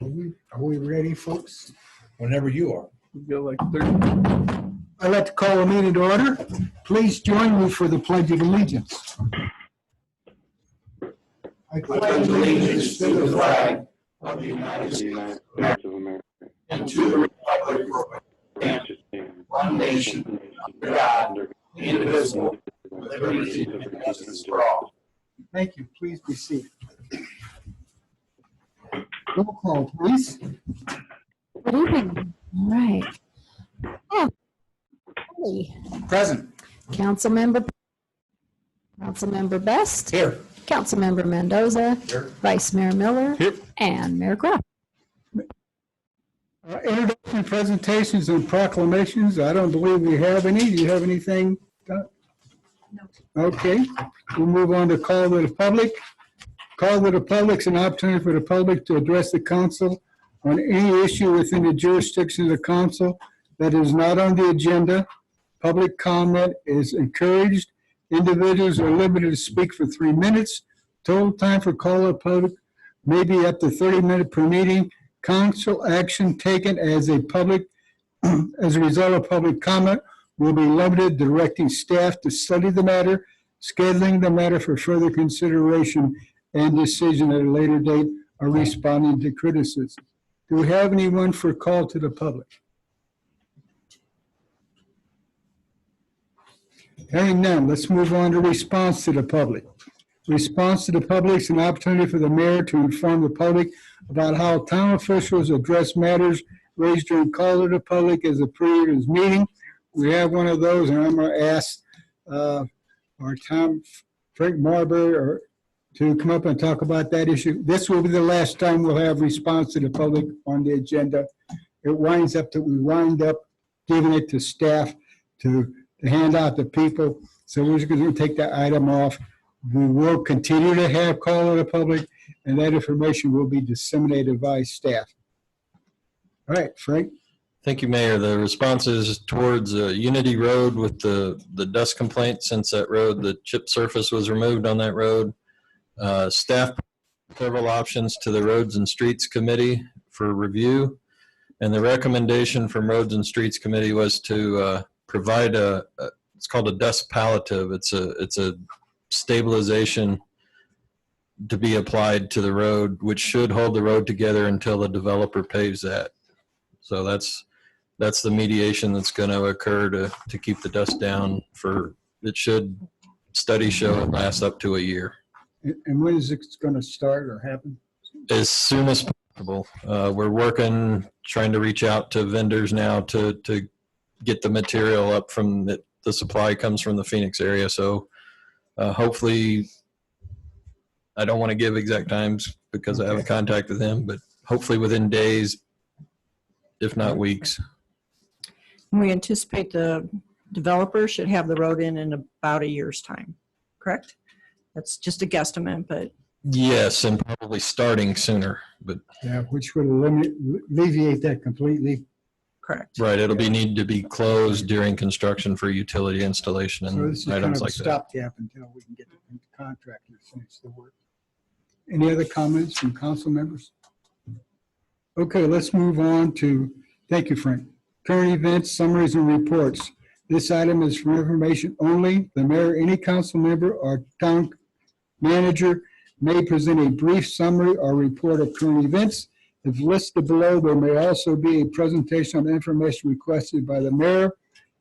Are we ready, folks? Whenever you are. Go like 30. I'd like to call a meeting to order. Please join me for the Pledge of Allegiance. I pledge allegiance to the flag of the United States of America and to the republic for which it stands, one nation, under God, indivisible, with liberty and justice for all. Thank you. Please be seated. Roll call, please. Good evening. All right. Oh, hey. Present. Councilmember Best. Here. Councilmember Mendoza. Here. Vice Mayor Miller. Here. And Mayor Kraft. Introduction presentations and proclamations. I don't believe we have any. Do you have anything? No. Okay. We'll move on to call to the public. Call to the public is an opportunity for the public to address the council on any issue within the jurisdiction of the council that is not on the agenda. Public comment is encouraged. Individuals are limited to speak for 3 minutes. Total time for call to the public may be up to 30 minutes per meeting. Council action taken as a result of public comment will be limited, directing staff to study the matter, scheduling the matter for further consideration and decision at a later date, or responding to criticism. Do we have anyone for call to the public? Hearing none, let's move on to response to the public. Response to the public is an opportunity for the mayor to inform the public about how town officials address matters raised during call to the public as a previous meeting. We have one of those, and I'm going to ask our Frank Marbury to come up and talk about that issue. This will be the last time we'll have response to the public on the agenda. It winds up that we wind up giving it to staff to hand out to people. So we're just going to take that item off. We will continue to have call to the public, and that information will be disseminated by staff. All right, Frank. Thank you, Mayor. The response is towards Unity Road with the dust complaint. Since that road, the chip surface was removed on that road. Staff several options to the Roads and Streets Committee for review. And the recommendation from Roads and Streets Committee was to provide it's called a dust palliative. It's a stabilization to be applied to the road, which should hold the road together until the developer paves that. So that's the mediation that's going to occur to keep the dust down for, it should, studies show it lasts up to a year. And when is it going to start or happen? As soon as possible. We're working, trying to reach out to vendors now to get the material up from the supply comes from the Phoenix area. So hopefully, I don't want to give exact times because I haven't contacted them, but hopefully within days, if not weeks. We anticipate the developer should have the road in about a year's time, correct? That's just a guesstimate, but. Yes, and probably starting sooner, but. Yeah, which would alleviate that completely. Correct. Right, it'll need to be closed during construction for utility installation and so this is items kind of like a stopgap until we can get the contractor to finish the work. Any other comments from council members? Okay, let's move on to, thank you, Frank. Current events, summaries, and reports. This item is for information only. The mayor, any council member, or town manager may present a brief summary or report of current events. If listed below, there may also be a presentation of information requested by the mayor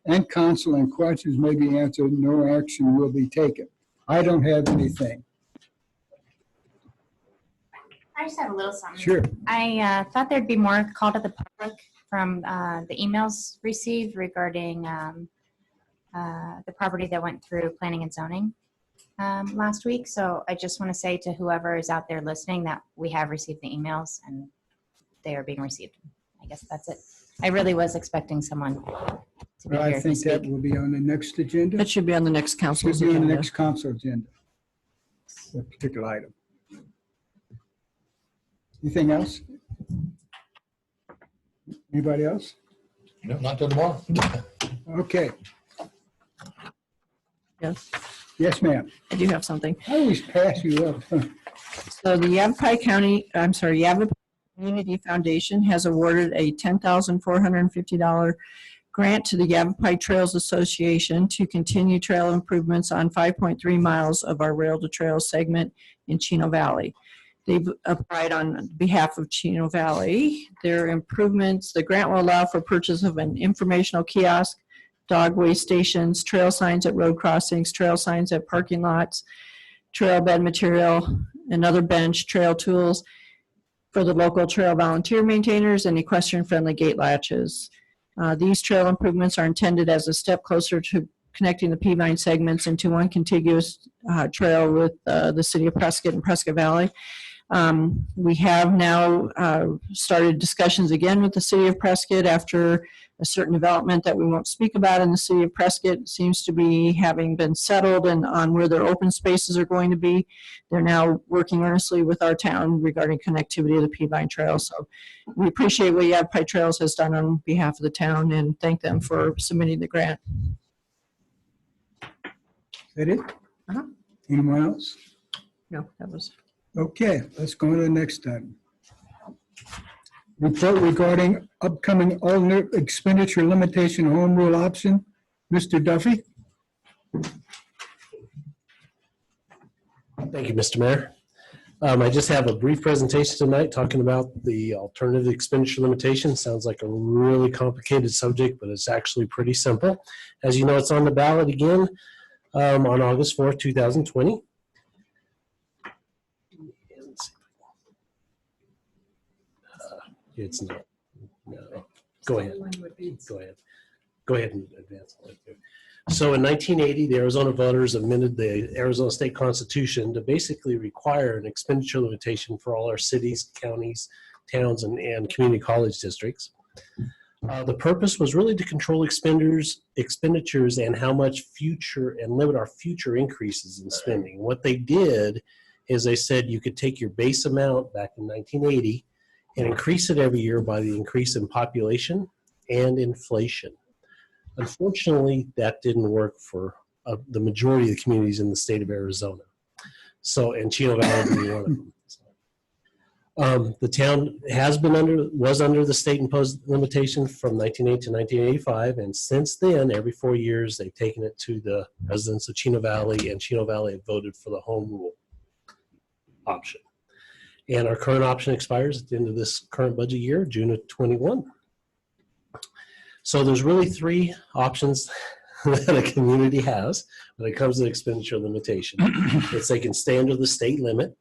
and council, and questions may be answered. No action will be taken. I don't have anything. I just have a little something. Sure. I thought there'd be more call to the public from the emails received regarding the property that went through planning and zoning last week. So I just want to say to whoever is out there listening that we have received the emails and they are being received. I guess that's it. I really was expecting someone to be here I think to speak. that will be on the next agenda. That should be on the next council's Should be on the agenda. next council agenda, that particular item. Anything else? Anybody else? No, not till tomorrow. Okay. Yes, Yes, ma'am. I do have something. I always pass you up. So the Yavapai Community Foundation has awarded a $10,450 grant to the Yavapai Trails Association to continue trail improvements on 5.3 miles of our rail to trail segment in Chino Valley. They've applied on behalf of Chino Valley. Their improvements, the grant will allow for purchase of an informational kiosk, dogway stations, trail signs at road crossings, trail signs at parking lots, trail bed material, another bench, trail tools for the local trail volunteer maintainers, and equestrian-friendly gate latches. These trail improvements are intended as a step closer to connecting the Peavine segments into one contiguous trail with the city of Prescott and Prescott Valley. We have now started discussions again with the city of Prescott after a certain development that we won't speak about in the city of Prescott seems to be having been settled and on where their open spaces are going to be. They're now working earnestly with our town regarding connectivity of the Peavine Trail. So we appreciate what Yavapai Trails has done on behalf of the town and thank them for submitting the grant. Is that it? Uh-huh. Anyone else? No, that was. Okay, let's go to the next item. Report regarding upcoming alternate expenditure limitation home rule option. Mr. Duffy? Thank you, Mr. Mayor. I just have a brief presentation tonight talking about the alternative expenditure limitation. Sounds like a really complicated subject, but it's actually pretty simple. As you know, it's on the ballot again on August 4th, 2020. It's not. No. Go ahead. Go ahead and advance. So in 1980, the Arizona voters amended the Arizona State Constitution to basically require an expenditure limitation for all our cities, counties, towns, and community college districts. The purpose was really to control expenditures and how much future and limit our future increases in spending. What they did is they said you could take your base amount back in 1980 and increase it every year by the increase in population and inflation. Unfortunately, that didn't work for the majority of the communities in the state of Arizona. So, and Chino Valley being one of them. The town was under the state imposed limitation from 1980 to 1985, and since then, every 4 years, they've taken it to the residents of Chino Valley, and Chino Valley have voted for the home rule option. And our current option expires at the end of this current budget year, June of 21. So there's really three options that a community has when it comes to expenditure limitation. It's they can stay under the state limit.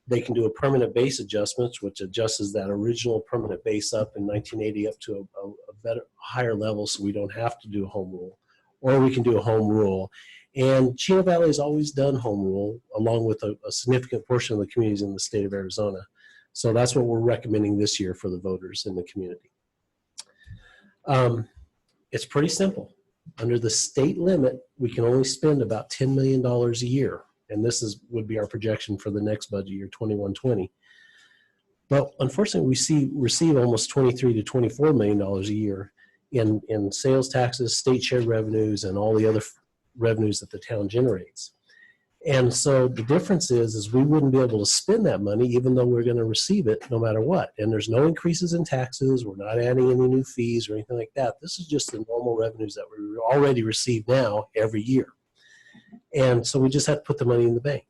They can do a permanent base adjustment, which adjusts that original permanent base up in 1980 up to a better, higher level so we don't have to do a home rule. Or we can do a home rule. And Chino Valley has always done home rule along with a significant portion of the communities in the state of Arizona. So that's what we're recommending this year for the voters in the community. It's pretty simple. Under the state limit, we can only spend about $10 million a year. And this would be our projection for the next budget year, 21-20. But unfortunately, we receive almost $23 to $24 million a year in sales taxes, state share revenues, and all the other revenues that the town generates. And so the difference is we wouldn't be able to spend that money even though we're going to receive it no matter what. And there's no increases in taxes. We're not adding any new fees or anything like that. This is just the normal revenues that we already receive now every year. And so we just have to put the money in the bank.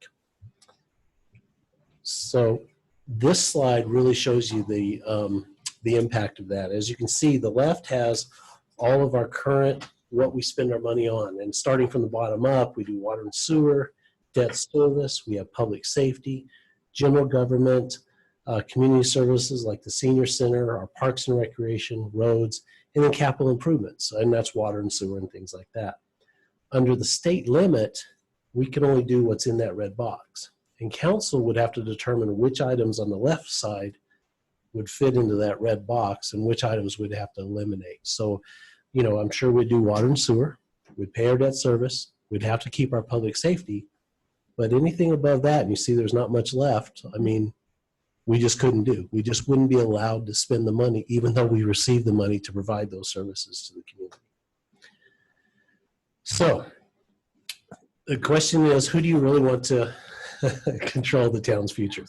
So this slide really shows you the impact of that. As you can see, the left has all of our current, what we spend our money on. And starting from the bottom up, we do water and sewer, debt service, we have public safety, general government, community services like the senior center, our parks and recreation, roads, and then capital improvements. And that's water and sewer and things like that. Under the state limit, we can only do what's in that red box. And council would have to determine which items on the left side would fit into that red box and which items we'd have to eliminate. So, you know, I'm sure we'd do water and sewer, we'd pay our debt service, we'd have to keep our public safety, but anything above that, and you see there's not much left, I mean, we just couldn't do. We just wouldn't be allowed to spend the money, even though we receive the money to provide those services to the community. So the question is, who do you really want to control the town's future.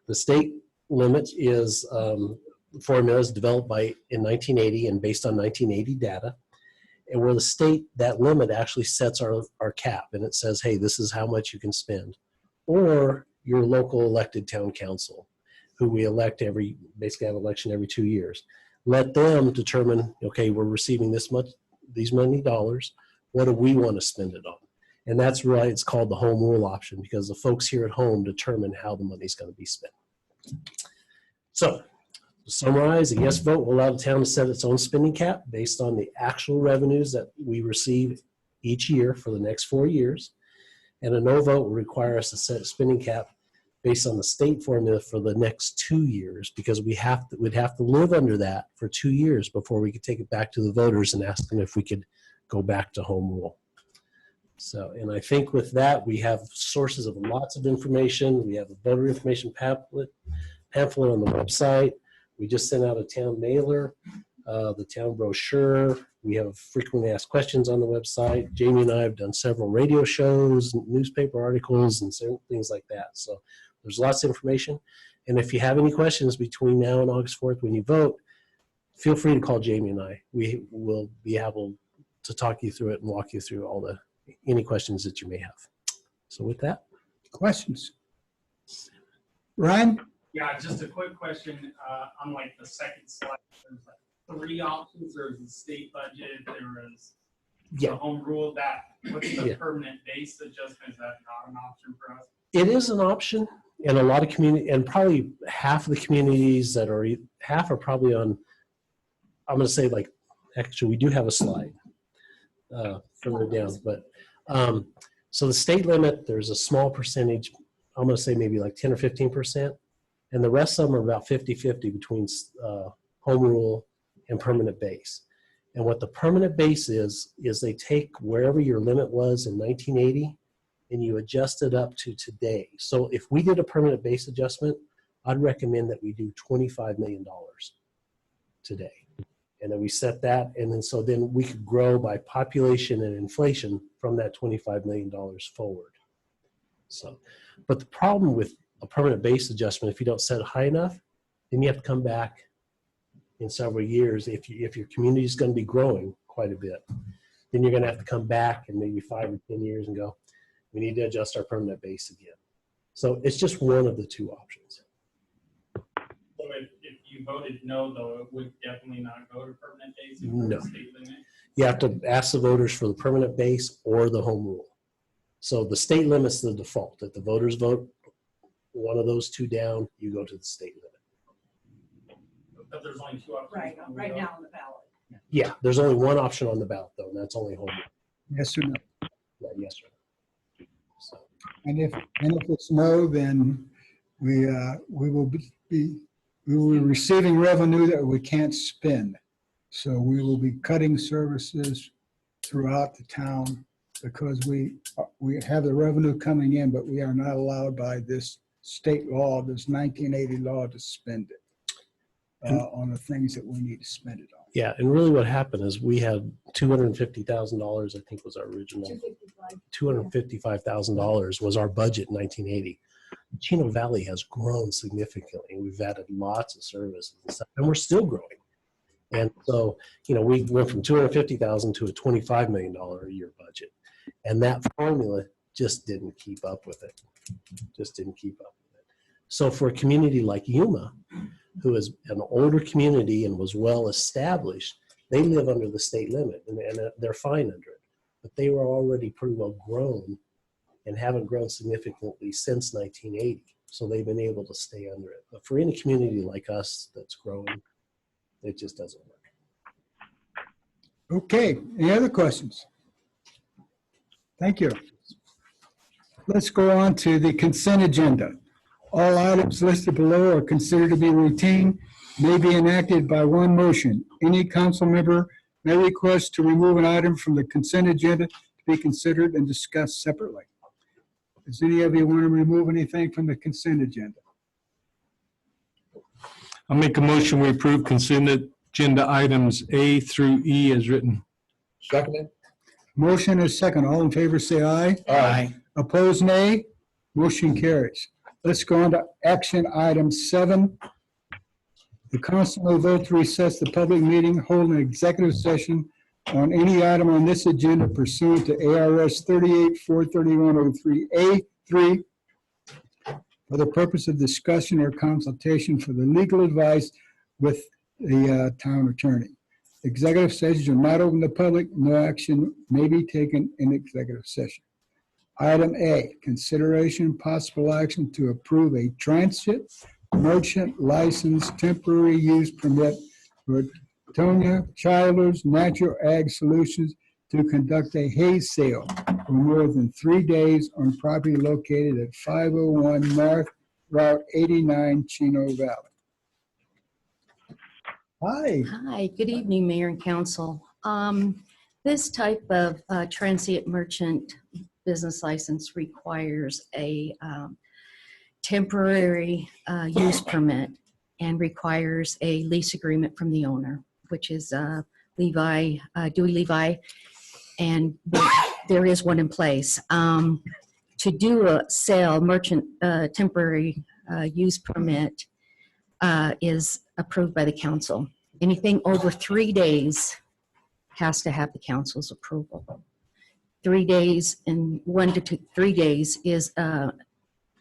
The state limit is formula is developed in 1980 and based on 1980 data. And where the state, that limit actually sets our cap, and it says, hey, this is how much you can spend. Or your local elected town council, who we elect basically have an election every 2 years. Let them determine, okay, we're receiving these many dollars. What do we want to spend it on? And that's why it's called the home rule option, because the folks here at home determine how the money's going to be spent. So, to summarize, a yes vote will allow the town to set its own spending cap based on the actual revenues that we receive each year for the next 4 years. And a no vote will require us to set a spending cap based on the state formula for the next 2 years, because we'd have to live under that for 2 years before we could take it back to the voters and ask them if we could go back to home rule. So, and I think with that, we have sources of lots of information. We have a voter information pamphlet on the website. We just sent out a town mailer, the town brochure. We have frequently asked questions on the website. Jamie and I have done several radio shows, newspaper articles, and certain things like that. So there's lots of information. And if you have any questions between now and August 4th when you vote, feel free to call Jamie and I. We will be able to talk you through it and walk you through any questions that you may have. So with that. Questions? Ryan? Yeah, just a quick question. On like the second slide, there's like 3 options. There's the state budget, there is the home rule. What's the permanent base adjustment? Is that not an option for us? It is an option, and a lot of community, and probably half of the communities that are, half are probably on, I'm going to say like, actually, we do have a slide further down, but so the state limit, there's a small percentage, I'm going to say maybe like 10 or 15%. And the rest of them are about 50-50 between home rule and permanent base. And what the permanent base is they take wherever your limit was in 1980 and you adjust it up to today. So if we did a permanent base adjustment, I'd recommend that we do $25 million today. And then we set that, and then we could grow by population and inflation from that $25 million forward. So, but the problem with a permanent base adjustment, if you don't set it high enough, then you have to come back in several years. If your community is going to be growing quite a bit, then you're going to have to come back in maybe 5 or 10 years and go, we need to adjust our permanent base again. So it's just one of the 2 options. So if you voted no, though, it would definitely not go to permanent base? No. State limit? You have to ask the voters for the permanent base or the home rule. So the state limit's the default. If the voters vote one of those 2 down, you go to the state limit. But there's only 2 options. Right now on the ballot. Yeah, there's only one option on the ballot, though, and that's only home rule. Yes or no? Yeah, yes or no. So, And if it's no, then we will be receiving revenue that we can't spend. So we will be cutting services throughout the town because we have the revenue coming in, but we are not allowed by this state law, this 1980 law, to spend it on the things that we need to spend it on. yeah, and really what happened is we had $250,000, I think was our original. $255,000 was our budget in 1980. Chino Valley has grown significantly. We've added lots of services and stuff, and we're still growing. And so, we went from $250,000 to a $25 million a year budget. And that formula just didn't keep up with it. So for a community like Yuma, who is an older community and was well established, they live under the state limit and they're fine under it. But they were already pretty well grown and haven't grown significantly since 1980. So they've been able to stay under it. But for any community like us that's growing, it just doesn't work. Okay, any other questions? Thank you. Let's go on to the consent agenda. All items listed below are considered to be routine, may be enacted by one motion. Any council member may request to remove an item from the consent agenda to be considered and discussed separately. Does any of you want to remove anything from the consent agenda? I'll make a motion, we approve consent agenda items A through E as written. Seconded? Motion is second. All in favor, say aye. Aye. Opposed, nay. Motion carries. Let's go on to action item 7. The council will vote to recess the public meeting, hold an executive session on any item on this agenda pursuant to ARS 38-431-03A3 for the purpose of discussion or consultation for the legal advice with the town attorney. Executive sessions are not open to public. No action may be taken in executive session. Item A, consideration possible action to approve a transit merchant license temporary use permit for Tonya Childers Natural Ag Solutions to conduct a hay sale for more than 3 days on property located at 501 North Route 89, Chino Valley. Hi. Hi, good evening, Mayor and Council. This type of transient merchant business license requires a temporary use permit and requires a lease agreement from the owner, which is Dewey Levi, and there is one in place. To do a sale, merchant temporary use permit is approved by the council. Anything over 3 days has to have the council's approval. 3 days and 1 to 3 days is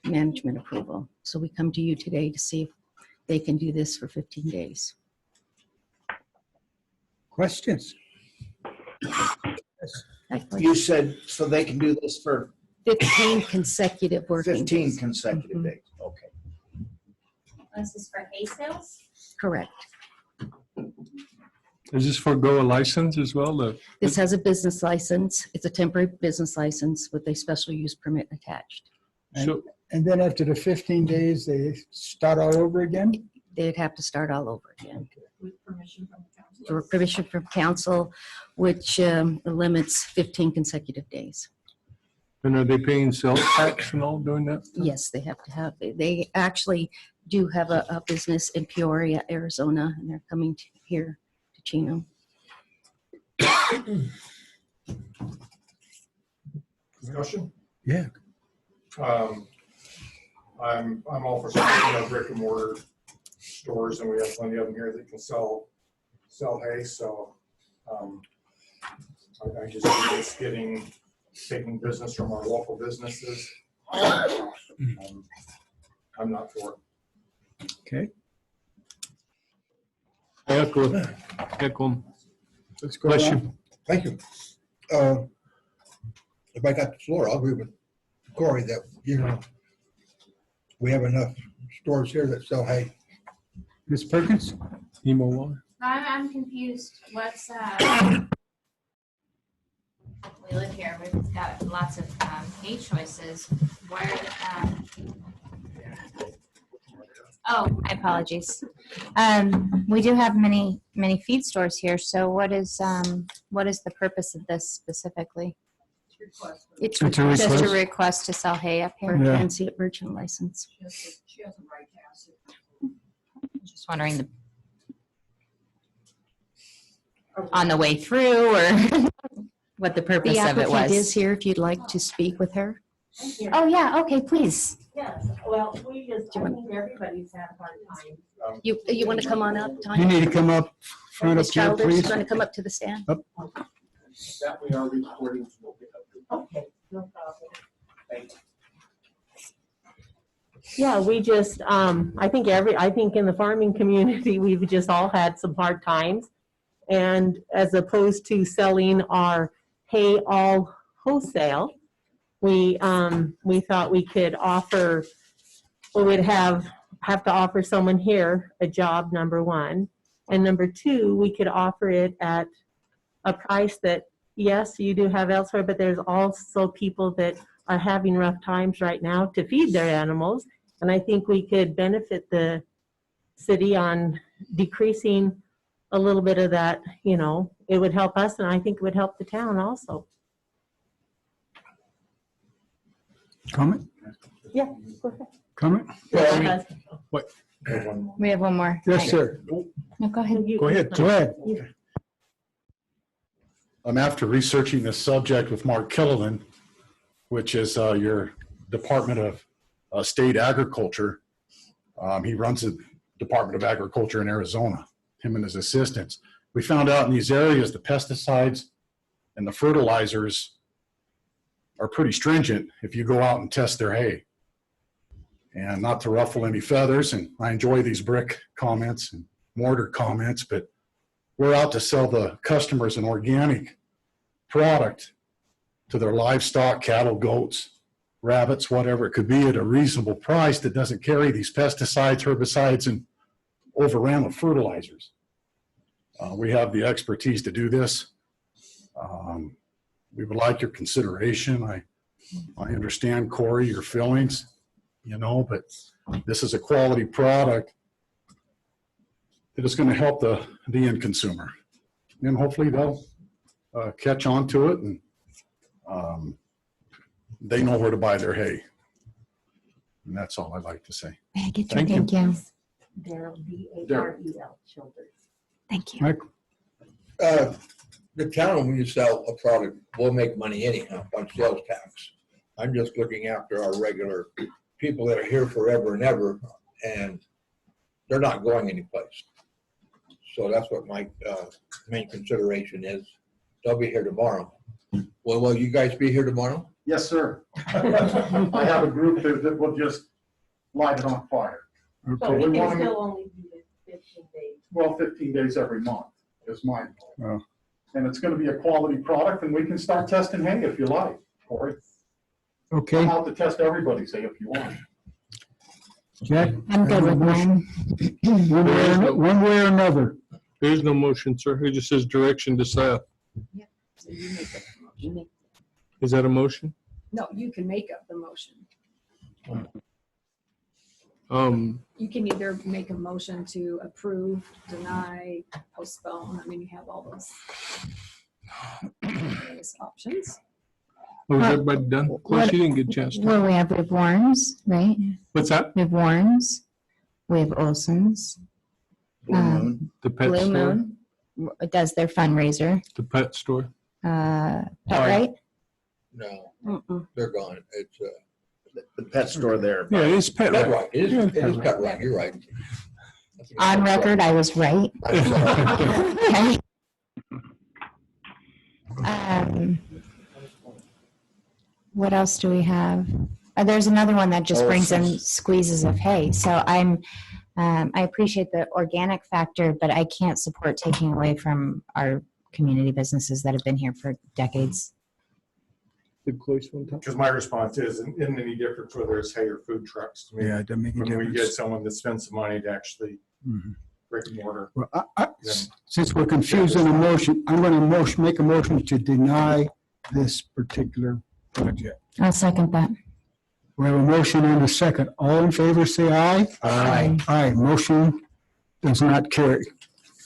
management approval. So we come to you today to see if they can do this for 15 days. Questions? You said, so they can do this for 15 consecutive working 15 days. consecutive Mhm. days, okay. This is for hay sales? Correct. Is this for a license as well? This has a business license. It's a temporary business license with a special use permit attached. And then after the 15 days, they start all over again? They'd have to start all over again. With permission from council. Or permission from council, which limits 15 consecutive days. And are they paying sales tax and all doing that? Yes, they have to have, they actually do have a business in Peoria, Arizona, and they're coming here to Chino. Discussion? Yeah. I'm all for supporting our brick and mortar stores, and we have plenty of them here that can sell hay, so I just think it's taking business from our local businesses. I'm not for it. Okay. Echo. Let's go Bless on. you. Thank you. If I got the floor, I'll agree with Corey that, we have enough stores here that sell hay. Ms. Perkins? Emo water. I'm confused. What's, we live here, we've got lots of hay choices. Why are oh, my apologies. We do have many feed stores here, so what is the purpose of this specifically? It's It's a Just request. a request to sell hay up for here? a Yeah. transient merchant license. Just wondering on the way through, or what the purpose The of it applicant is was. here if you'd like to speak with her. Oh, yeah, okay, please. Yes, well, we just, I think everybody's had a hard time. You want to come on up, You Tanya? need to come up front up Ms. here, Childers, please. you want to come up to the stand? That we are recording. Okay, no problem. Yeah, we just, I think in the farming community, we've just all had some hard times. And as opposed to selling our hay all wholesale, we thought we could offer, we would have to offer someone here a job, number one. And number two, we could offer it at a price that, yes, you do have elsewhere, but there's also people that are having rough times right now to feed their animals. And I think we could benefit the city on decreasing a little bit of that, it would help us, and I think it would help the town also. Comment? Yeah, go ahead. Comment? We have one more. Yes, sir. No, go ahead. Go ahead. Go ahead. After researching this subject with Mark Killivan, which is your Department of State Agriculture. He runs the Department of Agriculture in Arizona, him and his assistants. We found out in these areas, the pesticides and the fertilizers are pretty stringent if you go out and test their hay. And not to ruffle any feathers, and I enjoy these brick comments and mortar comments, but we're out to sell the customers an organic product to their livestock, cattle, goats, rabbits, whatever it could be, at a reasonable price that doesn't carry these pesticides, herbicides, and overran with fertilizers. We have the expertise to do this. We would like your consideration. I understand, Corey, your feelings, you know, but this is a quality product that is going to help the end consumer. And hopefully they'll catch on to it, and they know where to buy their hay. And that's all I'd like to say. Thank you. Thank you. Daryl, D-A-R-E-L, Childers. Thank you. Mike? The town, when you sell a product, will make money anyhow on sales tax. I'm just looking after our regular people that are here forever and ever, and they're not going anyplace. So that's what my main consideration is. They'll be here tomorrow. Well, will you guys be here tomorrow? Yes, sir. I have a group that will just light it on fire. So we can still only do this 15 days. Well, 15 days every month is mine. Oh. And it's going to be a quality product, and we can start testing hay if you like, Corey. Okay, I'm out to test everybody's hay if you want. Jack? I'm good with mine. One way or another. There's no motion, sir. It just says direction to staff. So you make up the motion. Is that a motion? No, you can make up the motion. You can either make a motion to approve, deny, postpone. I mean, you have all those options. Was everybody done? Of course, you didn't get a chance to. Well, we have Warren's, right? What's that? We have Warren's. We have Olson's. The pet Blue store? Moon does their fundraiser. The pet store? Pet Right? No, they're gone. It's The pet store there. Yeah, it's pet Pet right. Right. It is Pet Right. You're right. On record, I was right. Okay. What else do we have? There's another one that just brings in squeezes of hay. So I appreciate the organic factor, but I can't support taking away from our community businesses that have been here for decades. Because my response isn't any difference whether it's hay or food trucks to me. Yeah, it doesn't make a When we difference. get someone that spends some money to actually brick and mortar. Well, since we're confusing a motion, I'm going to make a motion to deny this particular project. I'll second that. We have a motion and a second. All in favor, say aye. Aye. Aye. Motion does not carry.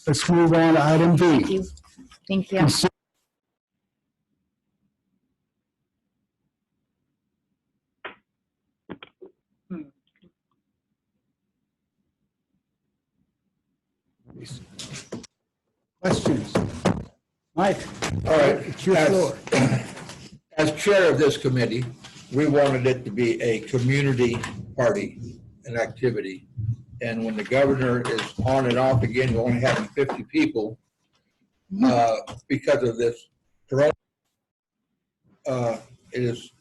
Let's move on to item B. Thank you. Thank you. Questions? Mike? All right. It's your floor. As chair of this committee, we wanted it to be a community party, an activity. And when the governor is on and off again, we're only having 50 people because of this corona. It is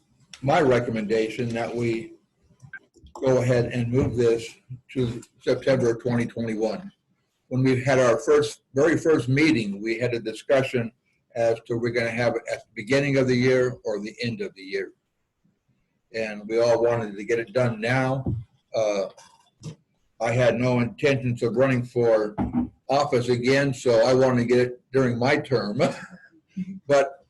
my recommendation that we go ahead and move this to September 2021. When we had our very first meeting, we had a discussion as to we're going to have it at the beginning of the year or the end of the year. And we all wanted to get it done now. I had no intentions of running for office again, so I wanted to get it during my term. But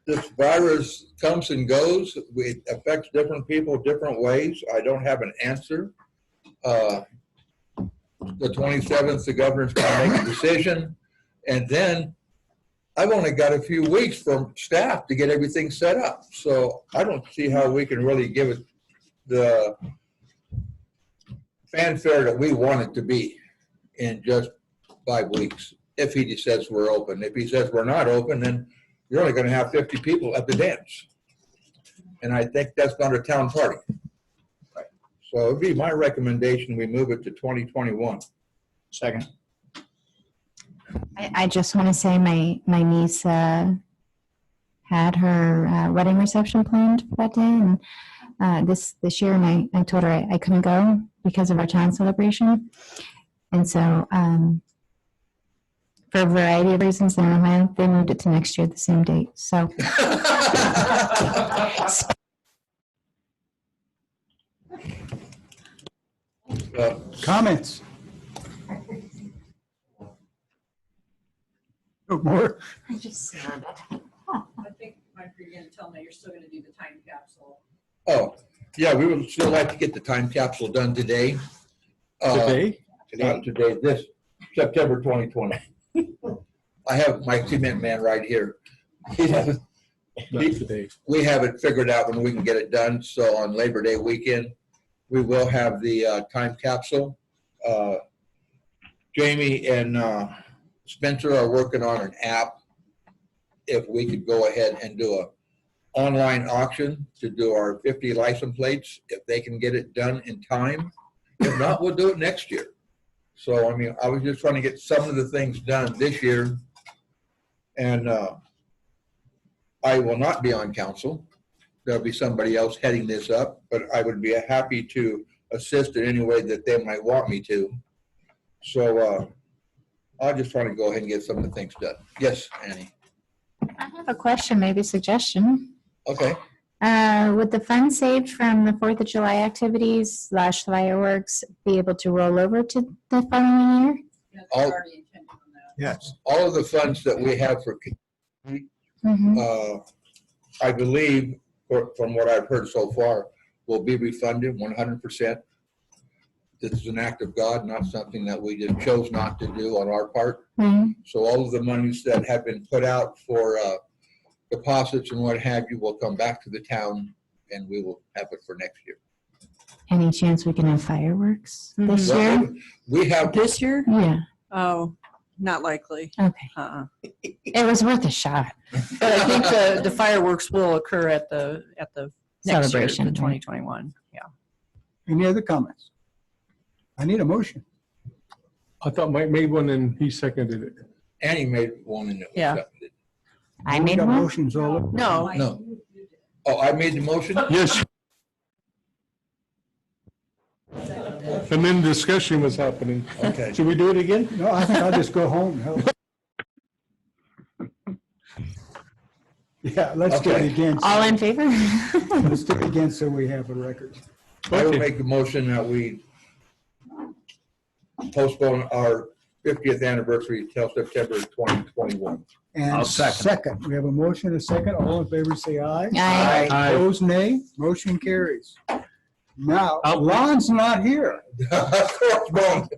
this virus comes and goes. It affects different people different ways. I don't have an answer. The 27th, the governor's going to make a decision. And then I've only got a few weeks from staff to get everything set up. So I don't see how we can really give it the fanfare that we want it to be in just 5 weeks. If he says we're open. If he says we're not open, then you're only going to have 50 people at the dance. And I think that's not a town party. So it'd be my recommendation, we move it to 2021. Second. I just want to say my niece had her wedding reception planned for that day, and this year, and I told her I couldn't go because of our town celebration, and so for a variety of reasons, they moved it to next year, the same date. So Comments? No more? I think, Mike, you're gonna tell me you're still gonna do the time capsule. Oh, yeah, we would still like to get the time capsule done today. Today? Not today, this September 2020. I have my cement man right here. Not today. We have it figured out when we can get it done, so on Labor Day weekend, we will have the time capsule. Jamie and Spencer are working on an app. If we could go ahead and do a online auction to do our 50 license plates, if they can get it done in time. If not, we'll do it next year. So, I mean, I was just trying to get some of the things done this year. And I will not be on council. There'll be somebody else heading this up, but I would be happy to assist in any way that they might want me to. So I just want to go ahead and get some of the things done. Yes, Annie. I have a question, maybe a suggestion. Okay. Would the funds saved from the 4th of July activities / fireworks be able to roll over to the following year? Yes. All of the funds that we have for, I believe, from what I've heard so far, will be refunded 100%. This is an act of God, not something that we just chose not to do on our part. So all of the monies that have been put out for deposits and what have you will come back to the town, and we will have it for next year. any chance we can have fireworks this year? We have This year? Yeah. Oh, not likely. Okay. It was worth a shot. But I think the fireworks will occur at the next year, Celebration. the 2021. Yeah. Any other comments? I need a motion. I thought Mike made one and he seconded it. Annie made one and it was Yeah. seconded. I We made got one. motions all over. No. No. Oh, I made the motion? Yes. And then discussion was happening. Okay. Should we do it again? No, I think I'll just go home. Hell. Yeah, let's do Okay. it again. All in favor? Let's do it again so we have a record. I will Okay. make the motion that we postpone our 50th anniversary till September 2021. And I'll second. we have a motion, a second. All in favor, say aye. Aye. Aye. Opposed, nay. Motion carries. Now, I'll- Lon's not here. Of course, Bone.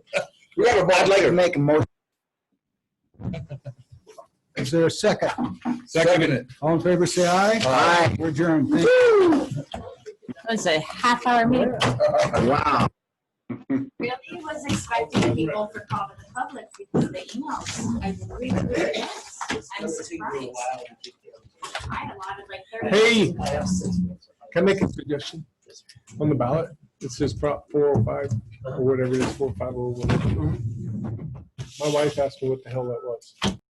We got a I'd bond like to later. make a motion. Is there a second? Second it. All in favor, say aye. Aye. We're adjourned. Thank you. It's a half-hour meeting. Wow. Really was expecting people for call to the public because of the emails. I really was. I'm surprised. I allotted like 30. Hey, can I make a suggestion on the ballot? It says Prop 405 or whatever it is, 450 or whatever. My wife asked me what the hell that was.